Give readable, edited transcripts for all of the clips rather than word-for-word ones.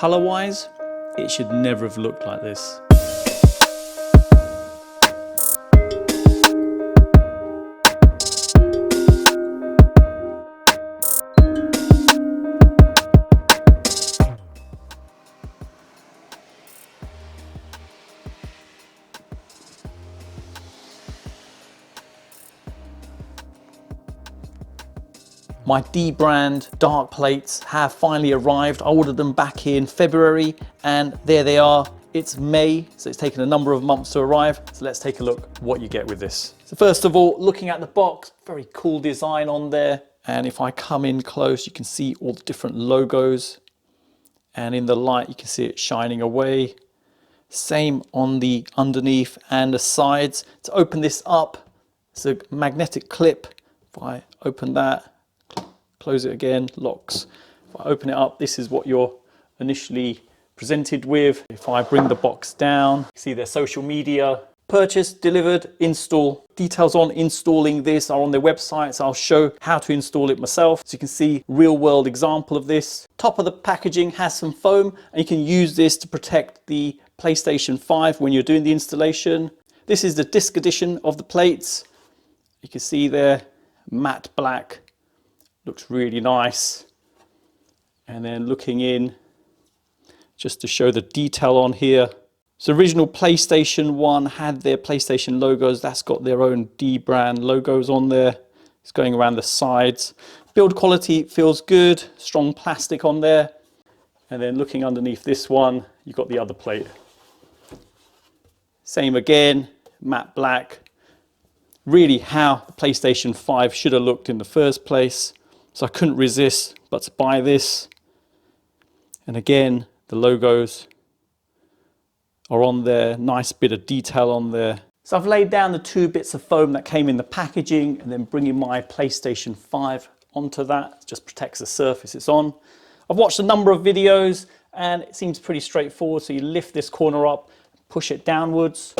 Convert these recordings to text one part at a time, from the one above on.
color-wise, it should never have looked like this. My DBRAND dark plates have finally arrived. I ordered them back in February and there they are. It's May, so it's taken a number of months to arrive. So let's take a look what you get with this. So first of all, looking at the box, very cool design on there. And if I come in close, you can see all the different logos. And in the light, you can see it shining away. Same on the underneath and the sides. To open this up, it's a magnetic clip. If I open that, close it again, locks. If I open it up, this is what you're initially presented with. If I bring the box down, see their social media, purchase, delivered, install. Details on installing this are on their website, so I'll show how to install it myself. So you can see real world example of this. Top of the packaging has some foam and you can use this to protect the PlayStation 5 when you're doing the installation. This is the disc edition of the plates. You can see there, matte black. Looks really nice. And then looking in, just to show the detail on here. So original PlayStation 1 had their PlayStation logos. That's got their own DBRAND logos on there. It's going around the sides. Build quality feels good. Strong plastic on there. And then looking underneath this one, you've got the other plate. Same again, matte black. Really how the PlayStation 5 should have looked in the first place. So I couldn't resist but to buy this. And again, the logos are on there. Nice bit of detail on there. So I've laid down the 2 bits of foam that came in the packaging and then bringing my PlayStation 5 onto that. It just protects the surface it's on. I've watched a number of videos and it seems pretty straightforward. So you lift this corner up, push it downwards.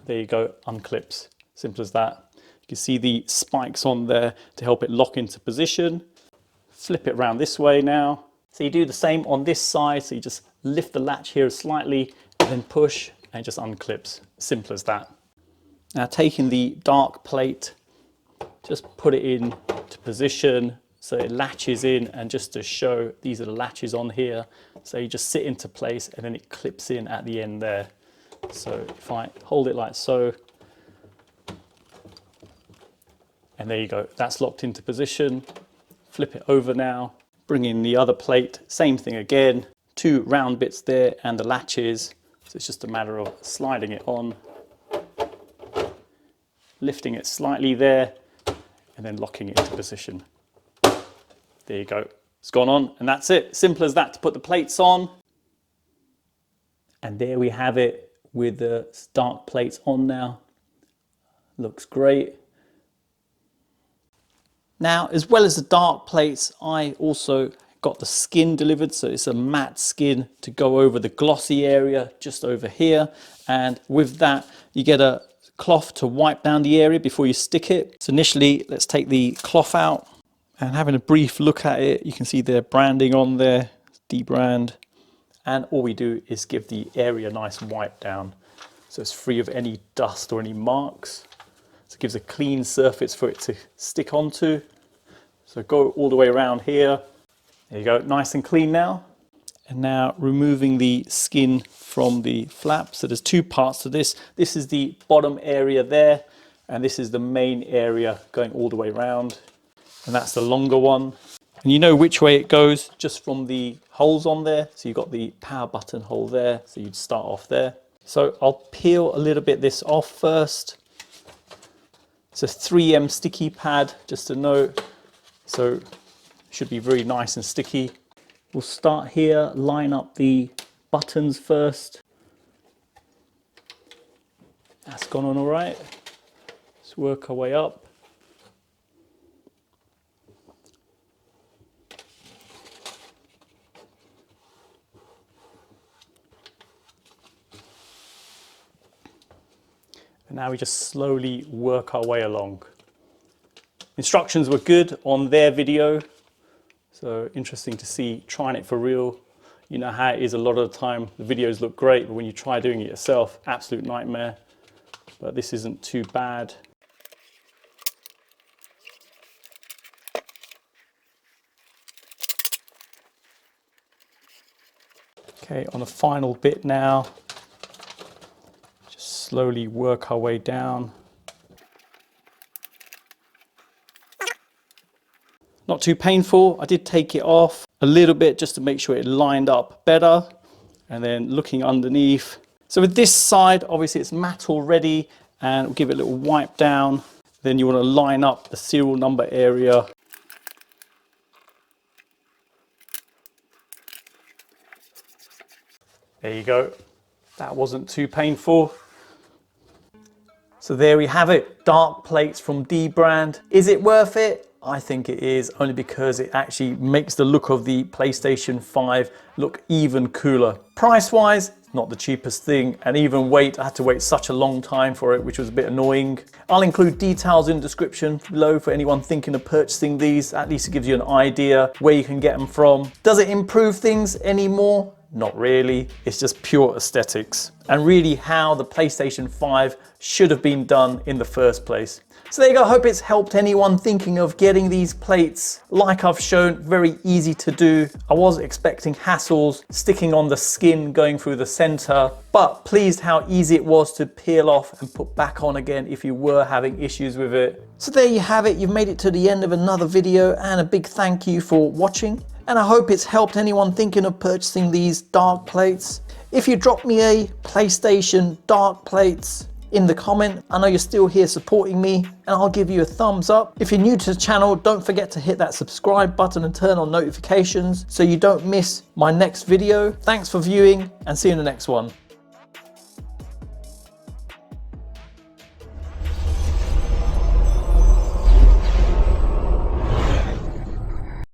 There you go, unclips. Simple as that. You can see the spikes on there to help it lock into position. Flip it around this way now. So you do the same on this side. So you just lift the latch here slightly and then push and it just unclips. Simple as that. Now taking the dark plate, just put it in to position so it latches in, and just to show, these are the latches on here. So you just sit into place and then it clips in at the end there. So if I hold it like so, and there you go, that's locked into position. Flip it over now, bring in the other plate, same thing again, 2 round bits there and the latches. So it's just a matter of sliding it on, lifting it slightly there, and then locking it into position. There you go, it's gone on, and that's it. Simple as that to put the plates on. And there we have it with the dark plates on now. Looks great. Now, as well as the dark plates, I also got the skin delivered. So it's a matte skin to go over the glossy area just over here. And with that, you get a cloth to wipe down the area before you stick it. So initially, let's take the cloth out and having a brief look at it. You can see their branding on there, DBRAND. And all we do is give the area a nice wipe down. So it's free of any dust or any marks. So it gives a clean surface for it to stick onto. So go all the way around here. There you go, nice and clean now. And now removing the skin from the flap. So there's 2 parts to this. This is the bottom area there, and this is the main area going all the way around. And that's the longer one. And you know which way it goes just from the holes on there. So you've got the power button hole there. So you'd start off there. So I'll peel a little bit this off first. It's a 3M sticky pad, just to note. So it should be very nice and sticky. We'll start here, line up the buttons first. That's gone on all right. Let's work our way up. And now we just slowly work our way along. Instructions were good on their video, so interesting to see trying it for real. You know how it is a lot of the time, the videos look great, but when you try doing it yourself, absolute nightmare. But this isn't too bad. Okay, on the final bit now, just slowly work our way down. Not too painful. I did take it off a little bit just to make sure it lined up better. And then looking underneath. So with this side, obviously it's matte already, and we'll give it a little wipe down. Then you want to line up the serial number area. There you go. That wasn't too painful. So there we have it, dark plates from DBRAND. Is it worth it? I think it is, only because it actually makes the look of the PlayStation 5 look even cooler. Price-wise, not the cheapest thing, and even wait, I had to wait such a long time for it, which was a bit annoying. I'll include details in the description below for anyone thinking of purchasing these. At least it gives you an idea where you can get them from. Does it improve things anymore? Not really, it's just pure aesthetics, and really how the PlayStation 5 should have been done in the first place. So there you go, I hope it's helped anyone thinking of getting these plates. Like I've shown, very easy to do. I was expecting hassles, sticking on the skin, going through the center, but pleased how easy it was to peel off and put back on again if you were having issues with it. So there you have it, you've made it to the end of another video, and a big thank you for watching. And I hope it's helped anyone thinking of purchasing these dark plates. If you drop me a PlayStation dark plates in the comment, I know you're still here supporting me, and I'll give you a thumbs up. If you're new to the channel, don't forget to hit that subscribe button and turn on notifications so you don't miss my next video. Thanks for viewing, and see you in the next one.